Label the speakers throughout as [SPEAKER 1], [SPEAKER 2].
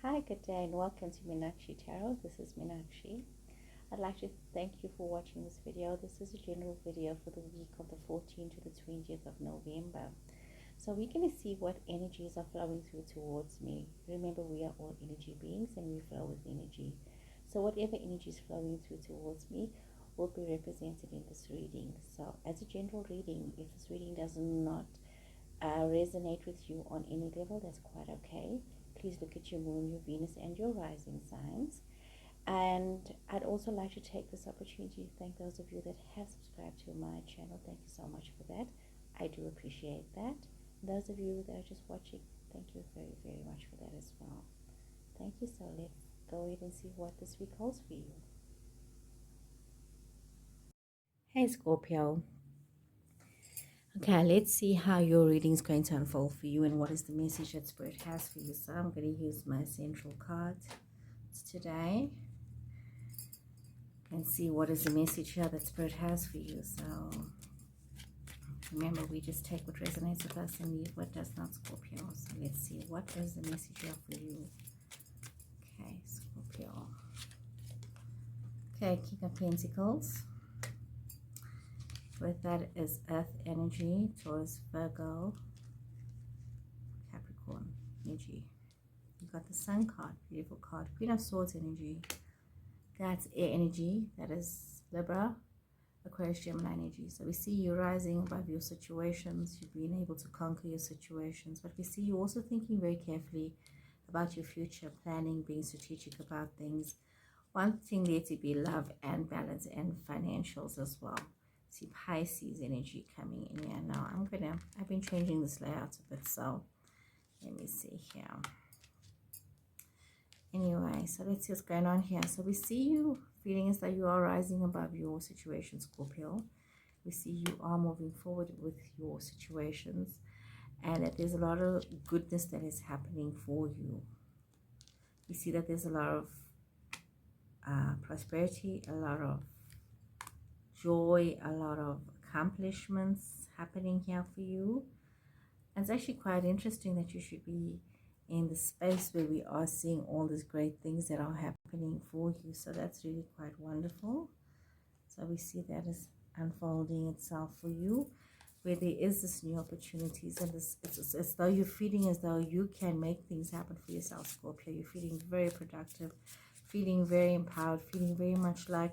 [SPEAKER 1] Hi, good day, and welcome to Meenakshi Tarot. This is Meenakshi. I'd like to thank you for watching this video. This is a general video for the week of the 14th to the 20th of November. So we're going to see what energies are flowing through towards me. Remember, we are all energy beings and we flow with energy. So whatever energy is flowing through towards me will be represented in this reading. So as a general reading, if this reading does not resonate with you on any level, that's quite okay. Please look at your moon, your Venus, and your rising signs. And I'd also like to take this opportunity to thank those of you that have subscribed to my channel. Thank you so much for that. I do appreciate that. Those of you that are just watching, thank you very, very much for that as well. Thank you. So let's go ahead and see what this week holds for you. Hey, Scorpio. Okay, let's see how your reading is going to unfold for you and what is the message that Spirit has for you. So I'm going to use my central card today and see what is the message here that Spirit has for you. So remember, we just take what resonates with us and leave what does not, Scorpio. So let's see, what is the message here for you? Okay, Scorpio. Okay, King of Pentacles. With that is Earth energy, Taurus, Virgo, Capricorn energy. You got the Sun card, beautiful card. Queen of Swords energy. That's air energy. That is Libra, Aquarius, Gemini energy. So we see you rising above your situations. You've been able to conquer your situations. But we see you also thinking very carefully about your future, planning, being strategic about things. Wanting there to be love and balance and financials as well. See Pisces energy coming in here. Now I've been changing this layout a bit, so let me see here. Anyway, so let's see what's going on here. So we see you feeling as though you are rising above your situation, Scorpio. We see you are moving forward with your situations and that there's a lot of goodness that is happening for you. We see that there's a lot of prosperity, a lot of joy, a lot of accomplishments happening here for you. And it's actually quite interesting that you should be in the space where we are seeing all these great things that are happening for you. So that's really quite wonderful. So we see that is unfolding itself for you, where there is this new opportunities, and it's as though you're feeling as though you can make things happen for yourself, Scorpio. You're feeling very productive, feeling very empowered, feeling very much like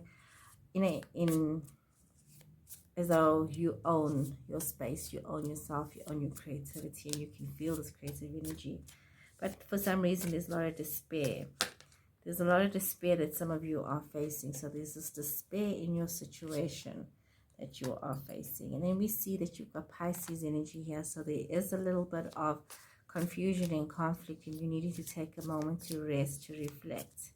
[SPEAKER 1] as though you own your space, you own yourself, you own your creativity, and you can feel this creative energy. But for some reason, there's a lot of despair. There's a lot of despair that some of you are facing. So there's this despair in your situation that you are facing. And then we see that you've got Pisces energy here. So there is a little bit of confusion and conflict, and you needed to take a moment to rest, to reflect.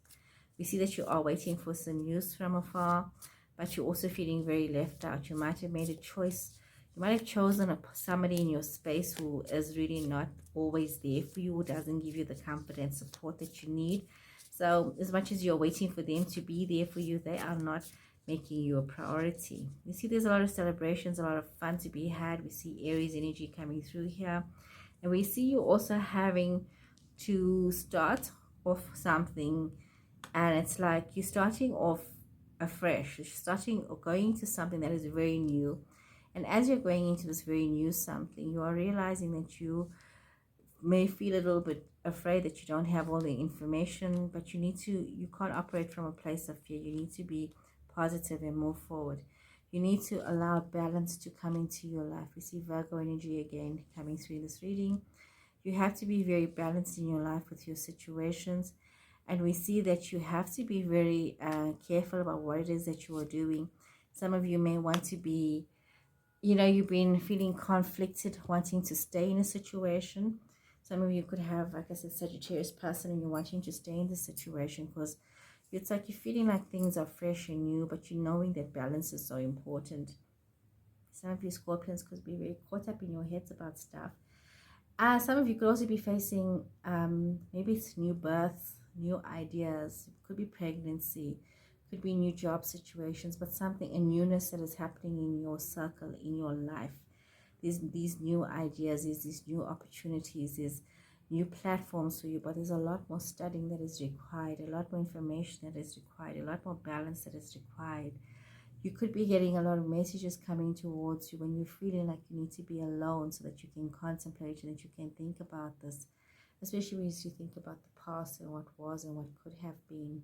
[SPEAKER 1] We see that you are waiting for some news from afar, but you're also feeling very left out. You might have made a choice. You might have chosen somebody in your space who is really not always there for you, who doesn't give you the comfort and support that you need. So as much as you're waiting for them to be there for you, they are not making you a priority. You see there's a lot of celebrations, a lot of fun to be had. We see Aries energy coming through here. And we see you also having to start off something. And it's like you're starting off afresh. You're starting or going into something that is very new. And as you're going into this very new something, you are realizing that you may feel a little bit afraid that you don't have all the information, but you can't operate from a place of fear. You need to be positive and move forward. You need to allow balance to come into your life. We see Virgo energy again coming through this reading. You have to be very balanced in your life with your situations. And we see that you have to be very careful about what it is that you are doing. Some of you may want to be, you've been feeling conflicted, wanting to stay in a situation. Some of you could have, like I said, Sagittarius person, and you're wanting to stay in the situation because it's like you're feeling like things are fresh and new, but you're knowing that balance is so important. Some of you Scorpions could be very caught up in your heads about stuff. Some of you could also be facing, maybe it's new birth, new ideas. It could be pregnancy, could be new job situations, but something, a newness that is happening in your circle, in your life. These new ideas, these new opportunities, new platforms for you, but there's a lot more studying that is required, a lot more information that is required, a lot more balance that is required. You could be getting a lot of messages coming towards you when you're feeling like you need to be alone so that you can contemplate and that you can think about this, especially when you think about the past and what was and what could have been.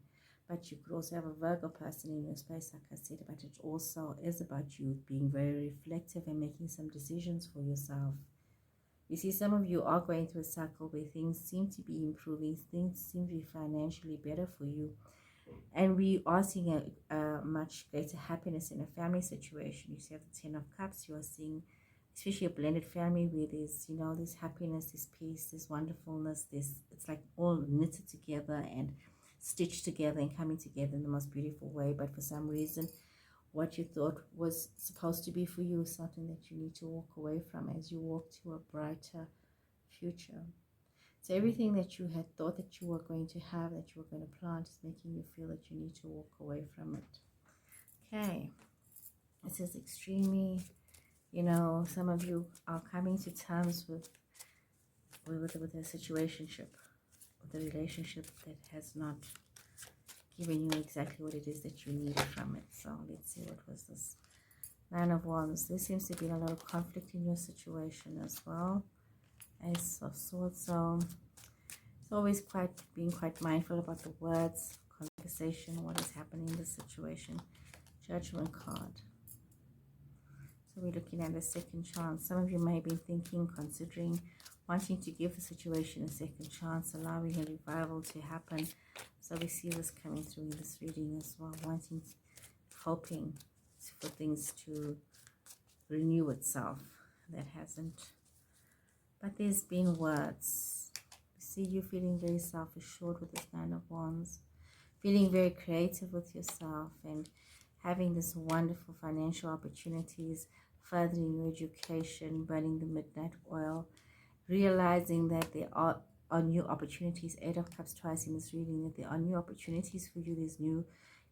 [SPEAKER 1] But you could also have a Virgo person in your space, like I said, but it also is about you being very reflective and making some decisions for yourself. You see, some of you are going through a cycle where things seem to be improving, things seem to be financially better for you. And we are seeing a much greater happiness in a family situation. You see, at the 10 of Cups, you are seeing, especially a blended family where there's, you know, this happiness, this peace, this wonderfulness, this, it's like all knitted together and stitched together and coming together in the most beautiful way. But for some reason, what you thought was supposed to be for you is something that you need to walk away from as you walk to a brighter future. So everything that you had thought that you were going to have, that you were going to plant, is making you feel that you need to walk away from it. Okay. This is extremely, you know, some of you are coming to terms with a situationship, with a relationship that has not given you exactly what it is that you needed from it. So let's see, what was this? Nine of Wands. There seems to be a lot of conflict in your situation as well. Ace of Swords. So it's always being quite mindful about the words, conversation, what is happening in the situation. Judgment card. So we're looking at a second chance. Some of you may be thinking, considering, wanting to give the situation a second chance, allowing a revival to happen. So we see this coming through in this reading as well, hoping for things to renew itself. That hasn't. But there's been words. See you feeling very self-assured with this Nine of Wands, feeling very creative with yourself and having this wonderful financial opportunities, furthering your education, burning the midnight oil, realizing that there are new opportunities. Eight of Cups twice in this reading, that there are new opportunities for you.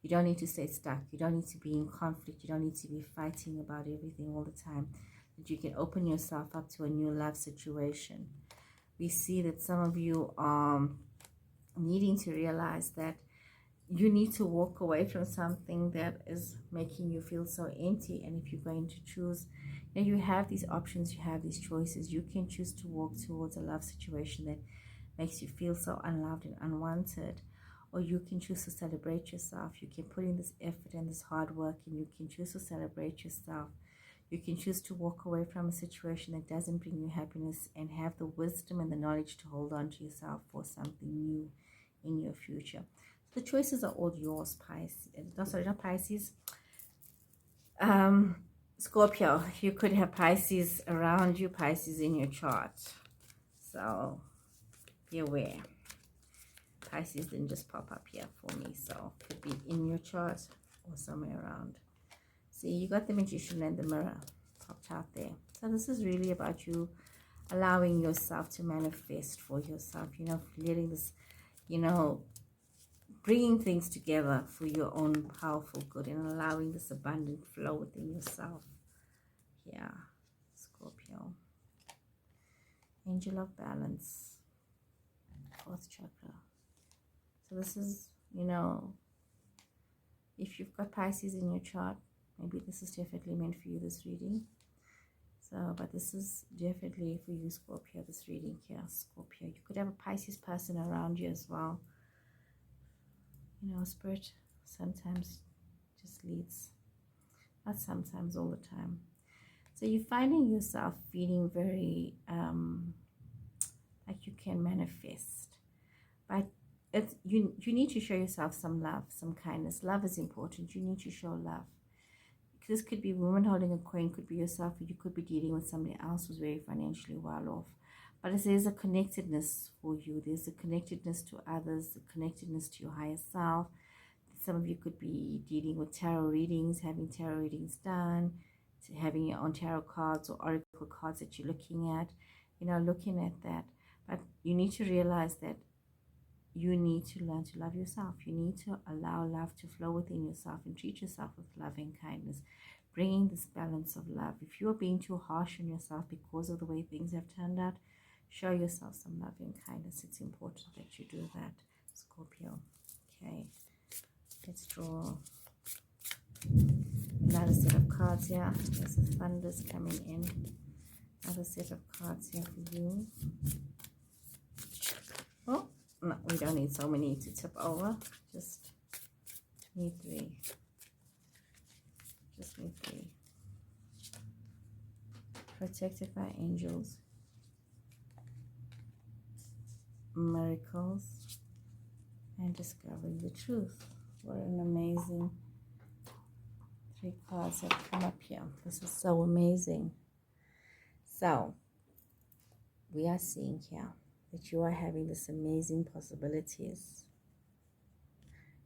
[SPEAKER 1] You don't need to stay stuck. You don't need to be in conflict. You don't need to be fighting about everything all the time. That you can open yourself up to a new love situation. We see that some of you are needing to realize that you need to walk away from something that is making you feel so empty. And if you're going to choose, you have these options, you have these choices. You can choose to walk towards a love situation that makes you feel so unloved and unwanted, or you can choose to celebrate yourself. You can put in this effort and this hard work, and you can choose to celebrate yourself. You can choose to walk away from a situation that doesn't bring you happiness and have the wisdom and the knowledge to hold on to yourself for something new in your future. The choices are all yours, Pisces. No, sorry, not Pisces. Scorpio. You could have Pisces around you, Pisces in your chart. So be aware. Pisces didn't just pop up here for me, so it could be in your chart or somewhere around. See, you got the Magician and the Mirror popped out there. So this is really about you allowing yourself to manifest for yourself, letting this, bringing things together for your own powerful good and allowing this abundant flow within yourself. Yeah, Scorpio. Angel of Balance, 4th chakra. So this is, if you've got Pisces in your chart, maybe this is definitely meant for you, this reading. So, but this is definitely for you, Scorpio, this reading here, Scorpio. You could have a Pisces person around you as well. Spirit sometimes just leads, not sometimes, all the time. So you're finding yourself feeling very like you can manifest, but you need to show yourself some love, some kindness. Love is important. You need to show love. This could be a woman holding a coin, could be yourself, or you could be dealing with somebody else who's very financially well off. But there's a connectedness for you. There's a connectedness to others, a connectedness to your higher self. Some of you could be dealing with tarot readings, having tarot readings done, having your own tarot cards or oracle cards that you're looking at, looking at that. But you need to realize that you need to learn to love yourself. You need to allow love to flow within yourself and treat yourself with love and kindness, bringing this balance of love. If you are being too harsh on yourself because of the way things have turned out, Show yourself some love and kindness. It's important that you do that, Scorpio. Okay, let's draw another set of cards here. There's the thunders coming in. Another set of cards here for you. Oh, no, we don't need so many to tip over. Just need 3. Just need 3. Protected by angels. Miracles. And discovering the truth. What an amazing 3 cards have come up here. This is so amazing. So, we are seeing here that you are having this amazing possibilities.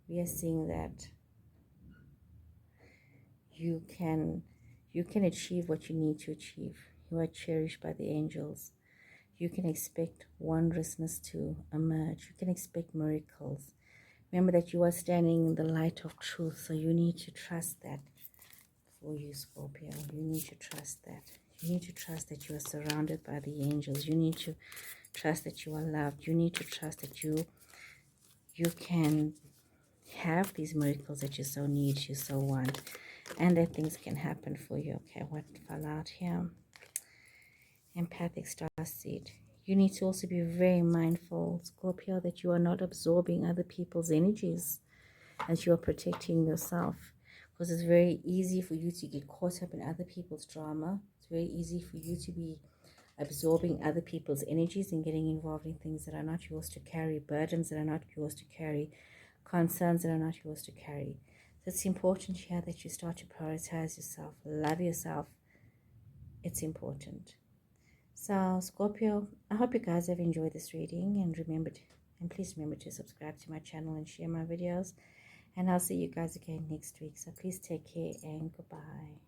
[SPEAKER 1] We are seeing that you can achieve what you need to achieve. You are cherished by the angels. You can expect wondrousness to emerge. You can expect miracles. Remember that you are standing in the light of truth, so you need to trust that for you, Scorpio. You need to trust that. You need to trust that you are surrounded by the angels. You need to trust that you are loved. You need to trust that you can have these miracles that you so need, you so want, and that things can happen for you. Okay, what fell out here? Empathic star seed. You need to also be very mindful, Scorpio, that you are not absorbing other people's energies, as you are protecting yourself, because it's very easy for you to get caught up in other people's drama. It's very easy for you to be absorbing other people's energies and getting involved in things that are not yours to carry, burdens that are not yours to carry, concerns that are not yours to carry. So it's important here that you start to prioritize yourself, love yourself. It's important. So Scorpio, I hope you guys have enjoyed this reading, and please remember to subscribe to my channel and share my videos, and I'll see you guys again next week. So please take care and goodbye.